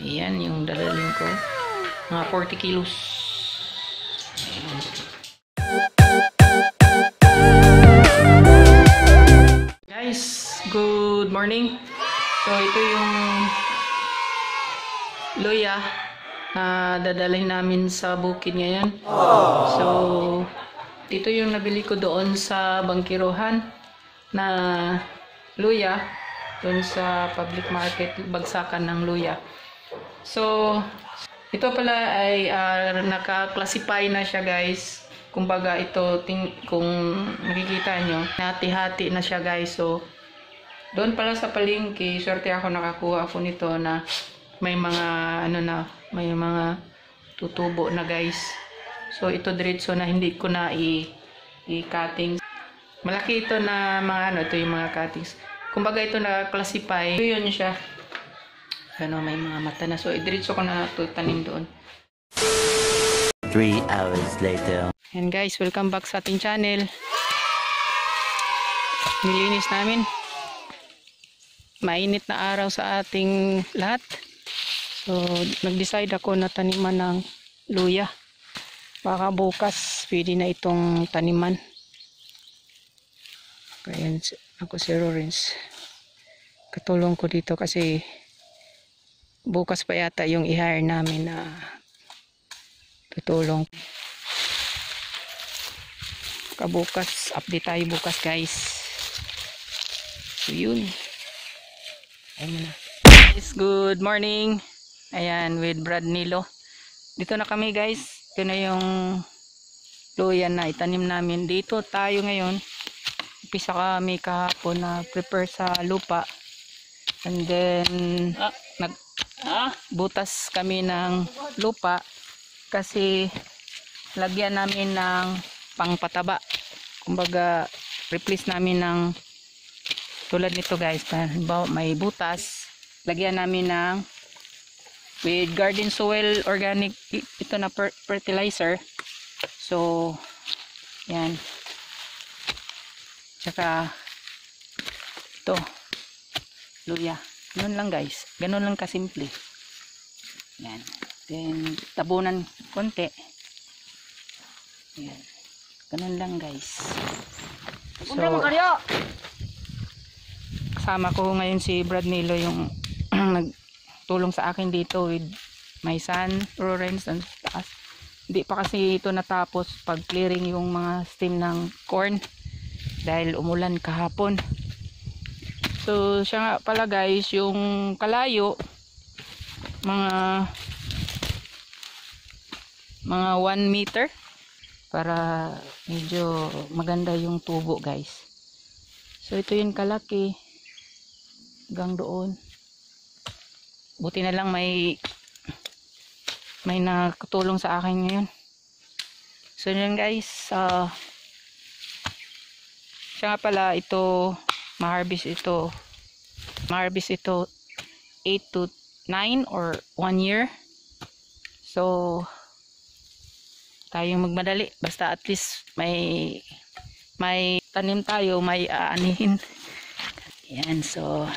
Ayan yung dadalhin ko. Mga 40 kilos. Guys, good morning. So ito yung luya na dadalhin namin sa bukid ngayon. So ito yung nabili ko doon sa bangkirohan na luya, doon sa public market, bagsakan ng luya. So ito pala ay naka-classify na siya, guys. Kumbaga ito, kung makikita nyo, hati-hati na siya, guys. So doon pala sa palengke, swerte ako, nakakuha ako nito na may mga may mga tutubo na, guys. So ito diretso na, hindi ko na i-cutting. Malaki ito na mga ito yung mga cuttings. Kumbaga ito na-classify. Ito yun siya. May mga mata na. So diretso ko na tanim doon. 3 hours later. And guys, welcome back sa ating channel. Nilinis namin. Mainit na araw sa ating lahat. So nag-decide ako na taniman ng luya. Baka bukas pwede na itong taniman. Kaya ako si Lawrence. Katulong ko dito kasi bukas pa yata yung i-hire namin na tutulong. Kabukas, update tayo bukas, guys. So yun. Ayun na. Guys, good morning. Ayan, with Brad Nilo. Dito na kami, guys. Ito na yung luya na itanim namin. Dito tayo ngayon. Umpisa kami kahapon na prepare sa lupa. And then butas kami ng lupa kasi lagyan namin ng pangpataba. Kumbaga replace namin ng tulad nito, guys. May butas, lagyan namin ng with garden soil organic ito na fertilizer. So yan, tsaka ito luya. Ganun lang, guys, ganun lang kasimple. Yan, then tabunan konti. Yan, ganun lang, guys. So kasama ko ngayon si Brad Nilo, yung nagtulong sa akin dito with my son Lawrence and taas. Hindi pa kasi ito natapos pag clearing yung mga stem ng corn dahil umulan kahapon. So siya nga pala, guys, yung kalayo mga 1 meter para medyo maganda yung tubo, guys. So ito yung kalaki hanggang doon. Buti na lang may nakatulong sa akin ngayon. So yun, guys, siya nga pala ito ma-harvest ito 8 to 9 or 1 year. So tayong magmadali, basta at least may tanim tayo, may aanihin. Yan, so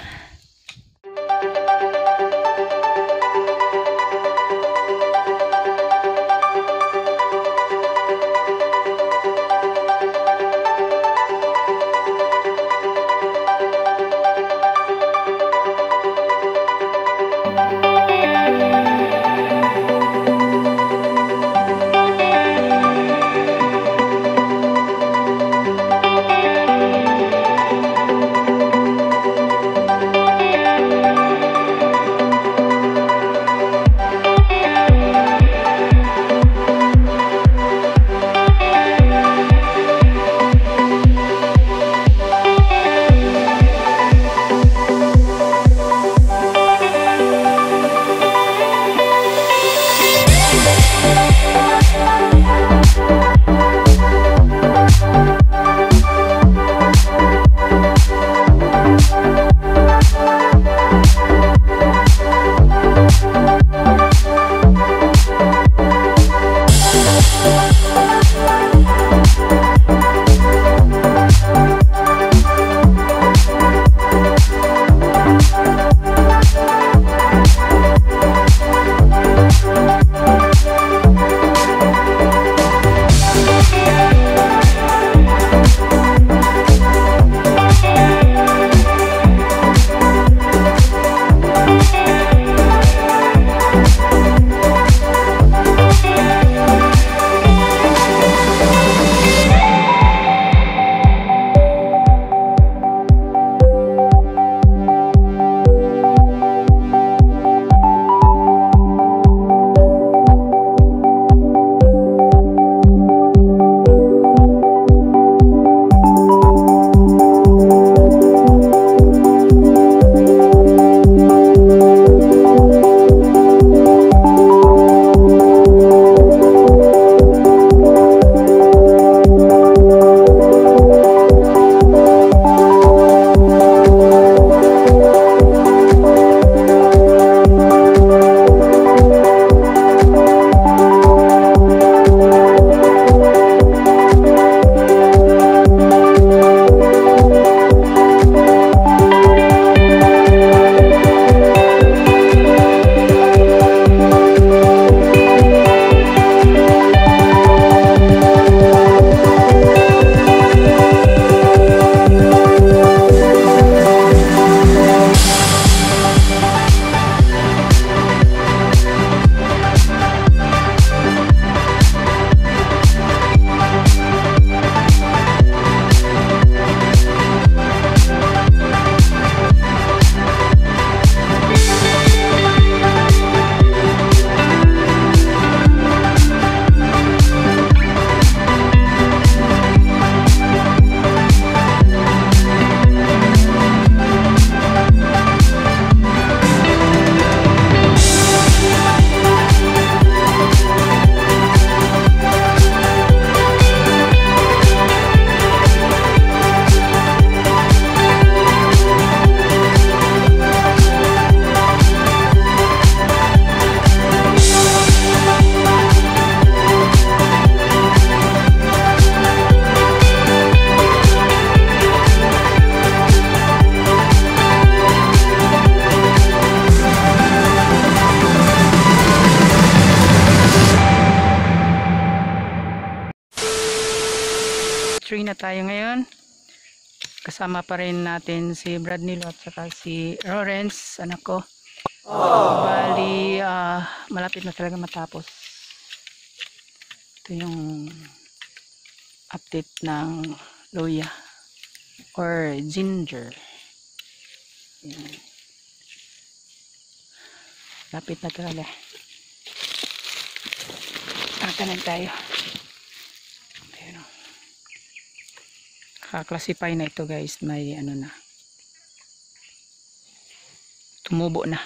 3 na tayo ngayon. Kasama pa rin natin si Brad Nilo at saka si Lawrence, anak ko. Bali, malapit na talaga matapos. Ito yung update ng luya or ginger. Yan. Lapit na talaga. Tatanan tayo. Classify na ito guys, may ano na, tumubo na.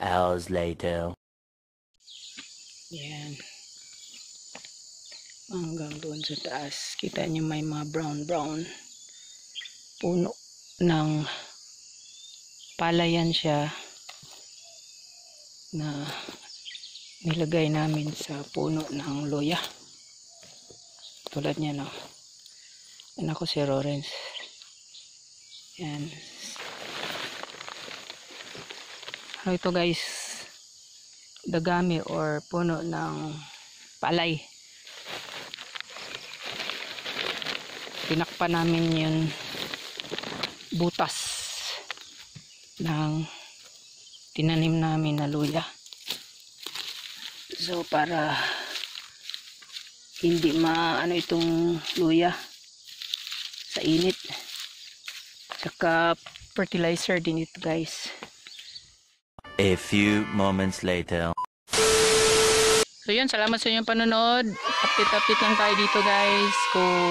Hours later. Yan. Hanggang doon sa taas. Kita nyo may mga brown puno ng palayan siya na nilagay namin sa puno ng loya. Tulad niya, no? Yan ako si Lawrence. Yan. Ano ito guys? Dagami or puno ng palay. Tinakpan namin yung butas ng tinanim namin na luya. So para hindi maano itong luya sa init. Saka fertilizer din ito, guys. A few moments later. So yun, salamat sa inyong panonood. Update lang tayo dito, guys, kung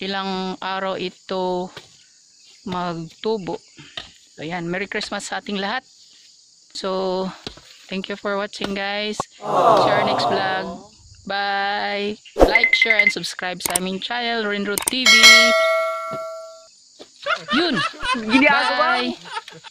ilang araw ito magtubo. So yan, Merry Christmas sa ating lahat. So thank you for watching, guys. See you our next vlog. Bye! Like, share, and subscribe sa aming channel, Rinroot TV. Yun! Bye!